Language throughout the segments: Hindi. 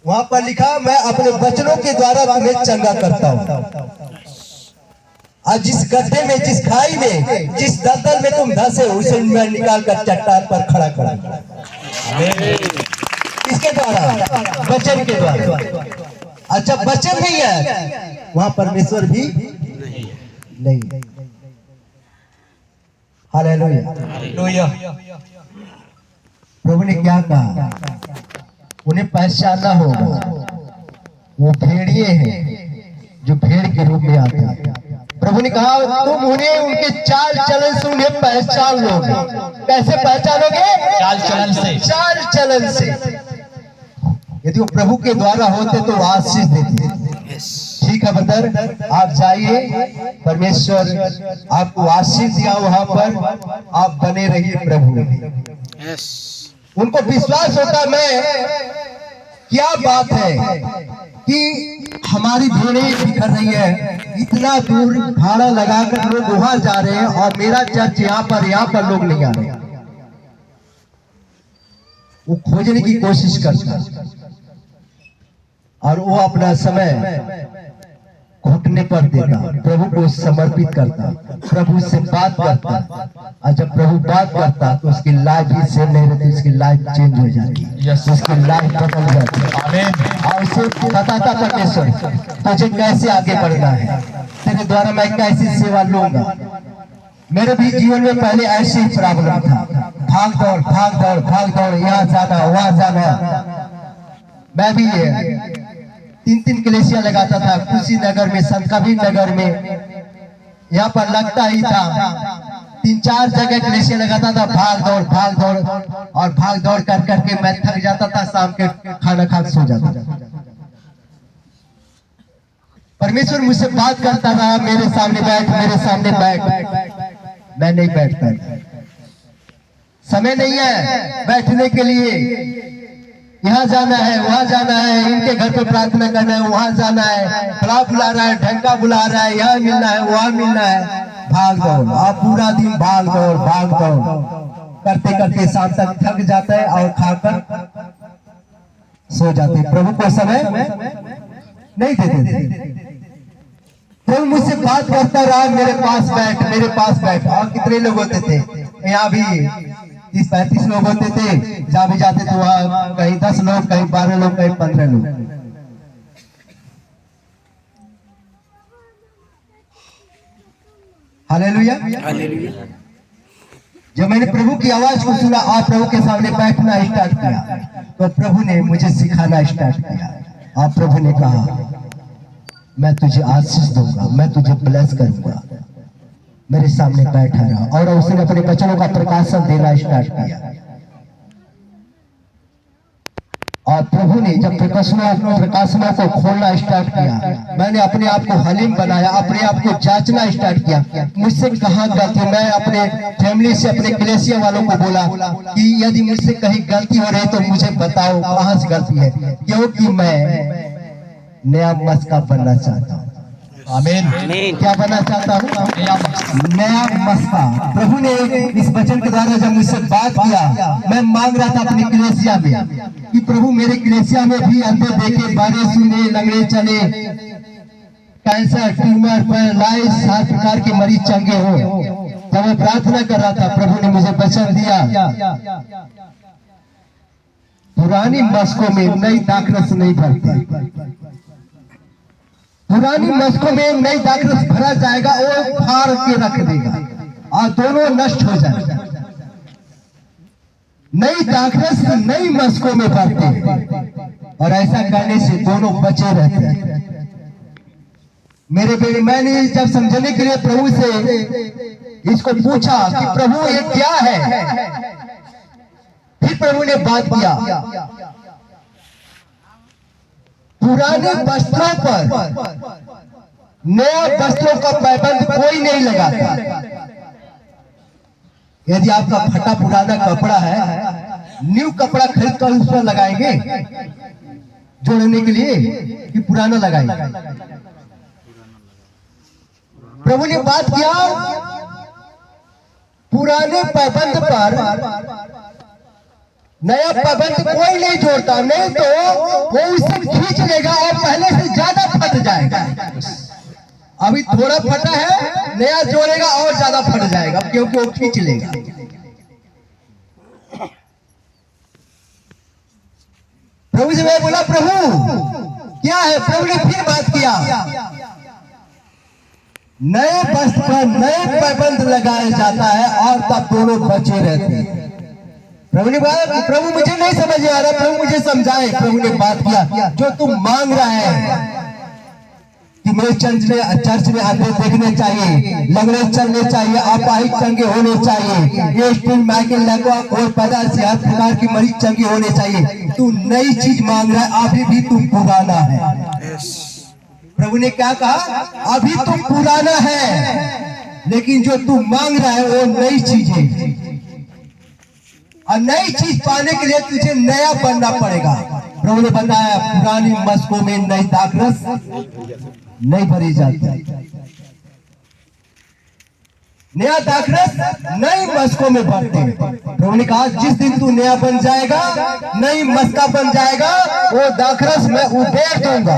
वहां पर लिखा, मैं अपने वचनों के द्वारा तुम्हें चंगा करता हूं। आज जिस गड्ढे में, जिस खाई में, जिस दलदल में तुम धंसे हो, उसे मैं निकाल कर चट्टान पर खड़ा करूंगा। किसके द्वारा? वचन के द्वारा। अच्छा, वचन नहीं है, वहां परमेश्वर भी नहीं। हालेलुया। प्रभु ने क्या कहा? उन्हें पहचानना होगा, वो भेड़िए हैं जो भेड़ के रूप में आते हैं। प्रभु ने कहा, तुम उन्हें उनके चाल चलन से उन्हें पहचान लोगे। कैसे पहचानोगे? चाल चलन से। चाल चलन से। यदि वो प्रभु के द्वारा होते तो आशीष देते। ठीक है ब्रदर, आप जाइए, परमेश्वर आपको आशीष दिया वहां पर, आप बने रहिए प्रभु में। उनको विश्वास होता, मैं क्या बात है कि हमारी भेड़ें बिखर रही है, इतना दूर भाड़ा लगाकर लोग वहां जा रहे हैं और मेरा चर्च यहाँ पर लोग नहीं आ रहे। वो खोजने की कोशिश करता और वो अपना समय घुटने पर देता, प्रभु को समर्पित करता, प्रभु से बात करता। और जब प्रभु बात करता तो उसकी लाइफ ही सेम नहीं रहती, उसकी लाइफ चेंज हो जाती, उसकी लाइफ बदल जाती। और उसे बताता परमेश्वर, तुझे कैसे आगे बढ़ना है, तेरे द्वारा मैं कैसी सेवा लूंगा। मेरे भी जीवन में पहले ऐसी ही प्रॉब्लम था, भाग दौड़, यहाँ जाना वहां जाना। मैं भी 3 कलेसिया लगाता था, कुशीनगर में, संत कबीर नगर में, यहाँ पर लगता ही था। 3-4 जगह कलेसिया लगाता था, भाग दौड़ कर करके मैं थक जाता था, शाम के खाना खा सो जाता था। परमेश्वर मुझसे बात करता था, मेरे सामने बैठ। मैं नहीं बैठता, समय नहीं है बैठने के लिए। यहाँ जाना है, वहां जाना है, इनके घर पे प्रार्थना करना है, वहां जाना है, फला बुला रहा है, ढंका बुला रहा है, यहाँ मिलना है, वहां मिलना है। भाग दौड़, आप पूरा दिन भाग दौड़ करते करते शाम तक थक जाता है और खाकर सो जाते हैं। प्रभु को समय नहीं देते। प्रभु मुझसे बात करता रहा, मेरे पास बैठ। और कितने लोग होते थे यहाँ भी? 30-35 लोग होते थे। जहाँ भी जाते थे वहाँ कहीं 10 लोग, कहीं 12 लोग, कहीं 15 लोग। हालेलुया। जब मैंने प्रभु की आवाज को सुना और प्रभु के सामने बैठना स्टार्ट किया तो प्रभु ने मुझे सिखाना स्टार्ट किया। और प्रभु ने कहा, मैं तुझे आशीष दूंगा, मैं तुझे ब्लेस करूंगा। मेरे सामने बैठा रहा और उसने अपने वचनों का प्रकाशन देना स्टार्ट किया। और प्रभु ने जब प्रकाशनों को खोलना स्टार्ट किया, मैंने अपने आप को हलीम बनाया, अपने आप को जांचना स्टार्ट किया, मुझसे कहाँ गलती। मैं अपने फैमिली से, अपने कलेसिया वालों को बोला कि यदि मुझसे कहीं गलती हो रही तो मुझे बताओ कहाँ से गलती है, क्योंकि मैं नया मस्का बनना चाहता हूँ। आमीन। क्या बनना चाहता हूँ? नया मस्का। प्रभु ने इस वचन के द्वारा जब मुझसे बात किया, मैं मांग रहा था अपनी कलेसिया में कि प्रभु मेरे कलेसिया में भी अंधे देखे, बारे सुने, लंगड़े चले, कैंसर, ट्यूमर, पैरालाइज, 7 प्रकार के मरीज चंगे हो। जब मैं प्रार्थना कर रहा था, प्रभु ने मुझे वचन दिया, पुरानी मस्कों में नई दाखरस नहीं भरती। पुरानी मस्कों में नई दाखरस भरा जाएगा, वो फाड़ के रख देगा और दोनों नष्ट हो जाएगा। नई दाखरस नई मस्कों में भरते हैं और ऐसा करने से दोनों बचे रहते हैं। मेरे बेटे, मैंने जब समझने के लिए प्रभु से इसको पूछा कि प्रभु ये क्या है, फिर प्रभु ने बात किया, पुराने वस्त्रों पर नया वस्त्रों का पैबंद कोई नहीं लगाता। यदि आपका फटा पुराना कपड़ा है, न्यू कपड़ा खरीद कर उस पर लगाएंगे जोड़ने के लिए कि पुराना लगाएंगे? प्रभु ने बात किया, पुराने पैबंद पर नया पाबंद कोई नहीं जोड़ता, नहीं तो वो उससे खींच लेगा और पहले से ज्यादा फट जाएगा। अभी थोड़ा फटा है, नया जोड़ेगा और ज्यादा फट जाएगा, क्योंकि वो खींच लेगा। प्रभु से मैं बोला, प्रभु क्या है? प्रभु ने फिर बात किया, नए वस्त्र पर नए पाबंद लगाया जाता है और तब दोनों बचे रहते हैं। प्रभु ने बोला, प्रभु मुझे नहीं समझ आ रहा, प्रभु मुझे समझाए। प्रभु ने बात किया, जो तुम मांग रहा है कि मेरे चर्च में आंकड़े देखने चाहिए, लगने चलने चाहिए, अपाहिज चंगे होने चाहिए, ये स्टील माइकल लगवा और पैदा से हर प्रकार की मरीज चंगे होने चाहिए। तू नई चीज मांग रहा है, अभी भी तू पुराना है। प्रभु ने क्या कहा? अभी तू पुराना है, लेकिन जो तू मांग रहा है वो नई चीज है। और नई चीज पाने के लिए तुझे नया बनना पड़ेगा। प्रभु ने बताया, पुरानी मस्कों में नई दाखरस नहीं भरी जाती, नया दाखरस नई मस्कों में भरते हैं। प्रभु ने कहा, जिस दिन तू नया बन जाएगा, नई मस्का बन जाएगा, वो दाखरस मैं उधेड़ दूंगा।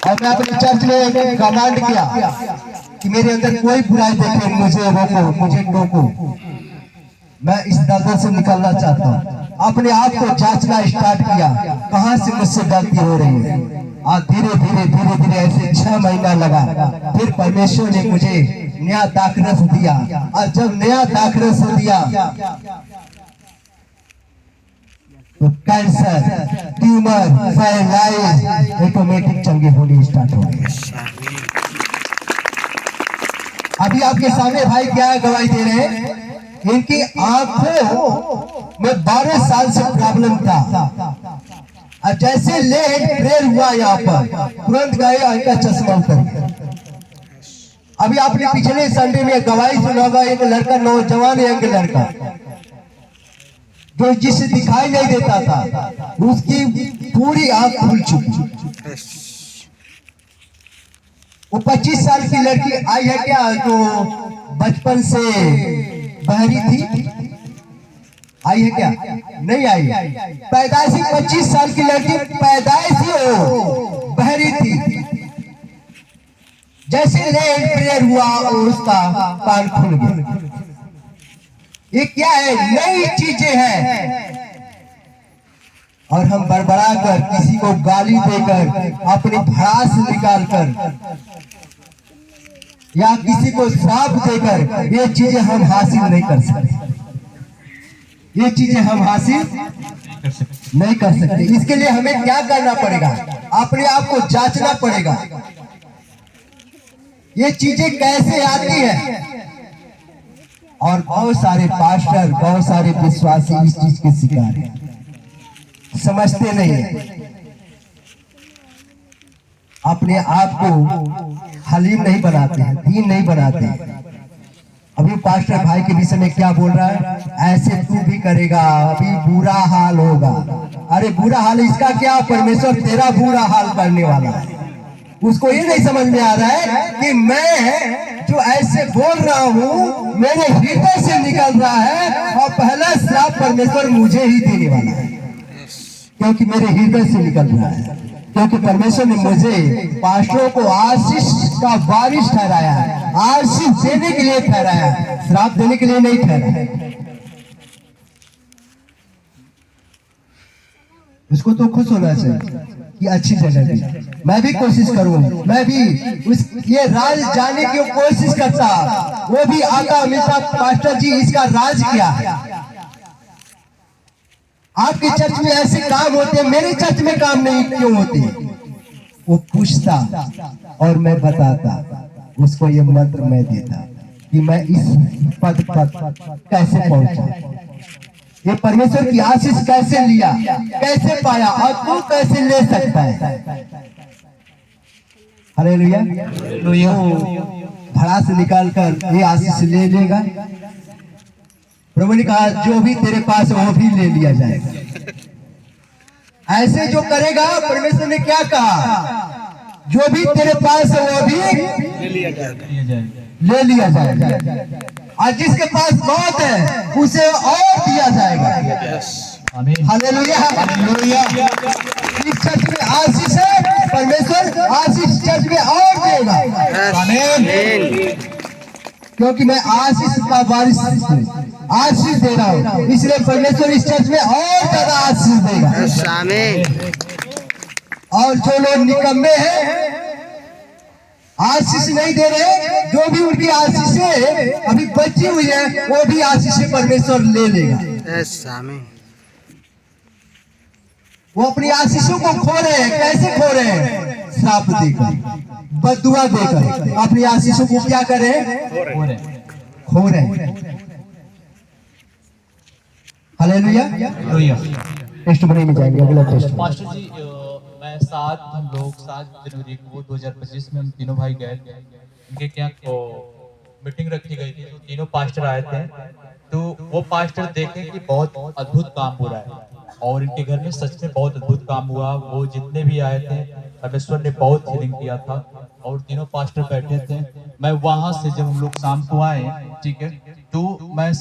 और मैं अपने चर्च में कमांड किया कि मेरे अंदर कोई बुराई देखे मुझे रोको, मुझे टोको, मैं इस दलदल से निकलना चाहता हूँ। अपने आप को जांचना स्टार्ट किया, कहां से मुझसे गलती हो रही है। और धीरे धीरे ऐसे 6 महीना लगा। फिर परमेश्वर ने मुझे नया दाखरस दिया, और जब नया दाखरस दिया तो कैंसर, ट्यूमर, पैरालाइज ऑटोमेटिक चंगे होने स्टार्ट हो गए। अभी आपके सामने भाई क्या गवाही दे रहे हैं? इनकी आंखों में 12 साल से प्रॉब्लम था, और जैसे लेट प्रेयर हुआ यहाँ पर, तुरंत गए इनका चश्मा उतर गया। अभी आपने पिछले संडे में गवाही सुना होगा, एक लड़का, नौजवान यंग लड़का, जो जिसे दिखाई नहीं देता था, उसकी पूरी आंख खुल चुकी। वो 25 साल की लड़की आई है क्या, जो बचपन से बहरी थी, आई है क्या? नहीं आई। पैदाइशी 25 साल की लड़की पैदाइशी हो बहरी थी। जैसे लेट प्रेयर हुआ, उसका कान खुल गया। ये क्या है? नई चीजें हैं। और हम बड़बड़ा कर, किसी को गाली देकर, अपनी भड़ास निकालकर, या किसी को श्राप देकर ये चीजें हम हासिल नहीं कर सकते। ये चीजें हम हासिल नहीं कर सकते। इसके लिए हमें क्या करना पड़ेगा? अपने आप को जांचना पड़ेगा, ये चीजें कैसे आती है। और बहुत सारे पास्टर, बहुत सारे विश्वासी इस चीज के शिकार हैं, समझते नहीं है, अपने आप को हलीम नहीं बनाते हैं, दीन नहीं बनाते हैं। अभी पास्टर भाई के विषय में क्या बोल रहा है? ऐसे तू भी करेगा, अभी बुरा हाल होगा। अरे बुरा हाल इसका क्या? परमेश्वर तेरा बुरा हाल करने वाला है। उसको ये नहीं समझ में आ रहा है कि मैं जो ऐसे बोल रहा हूँ, मेरे हृदय से निकल रहा है, और पहला श्राप परमेश्वर मुझे ही देने वाला है, क्योंकि मेरे हृदय से निकल रहा है। क्योंकि परमेश्वर ने मुझे पास्टरों को आशीष का बारिश ठहराया है, आशीष देने के लिए ठहराया है, श्राप देने के लिए नहीं ठहराया। उसको तो खुश होना चाहिए कि अच्छी जगह दी। मैं भी कोशिश करूँ, मैं भी ये राज जाने की कोशिश करता, वो भी आता मिलता, पास्टर जी इसका राज क्या है? आपके चर्च में ऐसे काम होते हैं, मेरे चर्च में काम नहीं क्यों होते? वो पूछता और मैं बताता, उसको ये मंत्र मैं देता कि मैं इस पद पर कैसे पहुंचा, ये परमेश्वर की आशीष कैसे लिया, कैसे पाया, और तू कैसे ले सकता है। हालेलुया। भड़ा से निकाल कर ये आशीष ले लेगा। प्रभु ने कहा, जो भी तेरे पास है वो भी ले लिया जाएगा। ऐसे जो करेगा, परमेश्वर ने क्या कहा? जो भी तेरे पास है वो भी ले लिया जाएगा। और जिसके पास बहुत है उसे और दिया जाएगा। Hallelujah hallelujah. इस चर्च में आशीष है, परमेश्वर आशीष चर्च में और देगा। आमीन। क्योंकि मैं आशीष का वारिस आशीष दे रहा हूँ, इसलिए परमेश्वर इस चर्च में और ज्यादा आशीष देगा। आमीन। और जो लोग निकम्मे हैं, आशीष नहीं दे रहे, जो भी उनकी आशीषें अभी बची हुई है वो भी आशीषें परमेश्वर ले लेगा। आमीन। वो अपनी आशीषों को खो रहे हैं। कैसे खो रहे हैं? श्राप देकर, बददुआ देकर अपनी आशीषों को क्या कर रहे हैं? खो रहे हैं। हालेलुया। टेस्ट में जाएंगे, अगला टेस्ट। मास्टर जी, मैं हम लोग 7 जनवरी को 2025 में हम तीनों भाई गए थे। उनके क्या मीटिंग रखी गई थी, तो तीनों पास्टर आए थे। तो वो पास्टर देखे कि बहुत अद्भुत काम हो रहा है और इनके घर में सच में बहुत अद्भुत काम हुआ। वो जितने भी आए थे, परमेश्वर ने बहुत हीलिंग किया था और तीनों पास्टर बैठे थे। मैं वहां से जब हम लोग शाम को आए, ठीक है, तो मैं